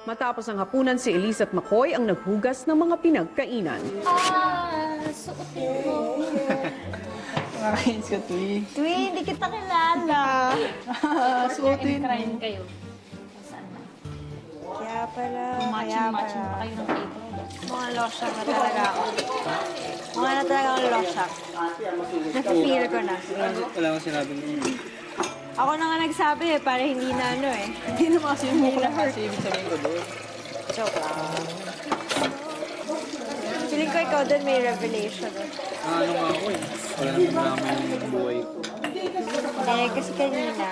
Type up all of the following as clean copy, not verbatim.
Matapos ang hapunan, si Elise at McCoy ang naghugas ng mga pinagkainan. Suotin ko. Nakakainis ka, Tui. Tui, hindi kita kilala. Suotin. Kain kayo. Saan na? Kaya pala, Matching pa kayo ng cake. Mga losyang na talaga ako. Mga na talaga ang losyang. Napipil ko na. Wala akong sinabi mo. Ako na nga nagsabi para hindi na ano eh. Hindi naman kasi yung mukha kasi ibig sabihin ko doon. Joke lang. Feeling ko ikaw doon may revelation. Ano nga ako eh. Wala naman yung buhay ko. Hindi, kasi kanina,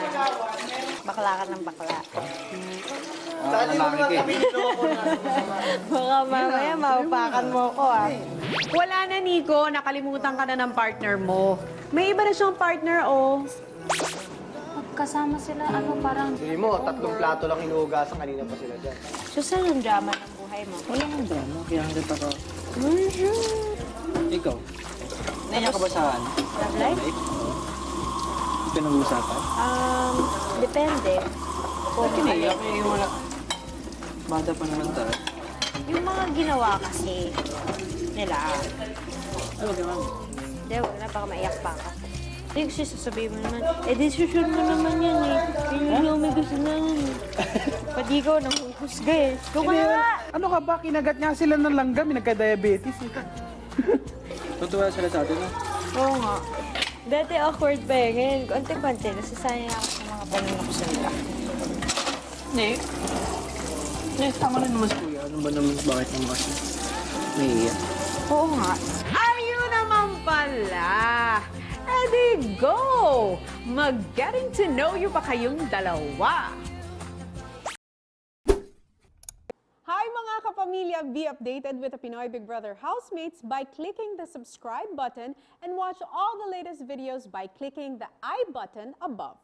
bakla ka ng bakla. Lalaki ka eh. Baka mamaya maupakan mo ko ah. Wala na, Nico. Nakalimutan ka na ng partner mo. May iba na siyang partner, oh. Magkasama sila, parang... Hindi mo, 3 plato lang hinuhugasan, kanina pa sila dyan. So, saan ang drama ng buhay mo? Wala nang drama. Kaya hanggat ako. Ikaw? Naiyak ka ba sa ano? Love life? Pinag-uusapan? Depende. Ba't kinaiyak eh? Wala. Bata pa naman tayo. Yung mga ginawa kasi nila, Ano gano'n? hindi, wag na, baka maiyak pa ako. Hindi kasi sasabihin mo naman, decision mo naman yan eh. Yun yung may gusto naman eh. Pati ikaw nanghuhusga eh. Ikaw ka nga! Ano ka ba? Kinagat nga sila ng langgam, nagka-diabetes. Tutuwa sila sa atin, no? Oo nga. Dati awkward pa eh. Ngayon, konti-konti, nasasayang ako sa mga panunok sa nila. Hindi. Hindi, tama na naman si Kuya. Ano ba naman, bakit naman kasi naiiyak? Oo nga. Ayun naman pala. Edi go! Mag-getting to know you pa kayong dalawa. Hi mga kapamilya! Be updated with the Pinoy Big Brother housemates by clicking the subscribe button and watch all the latest videos by clicking the I button above.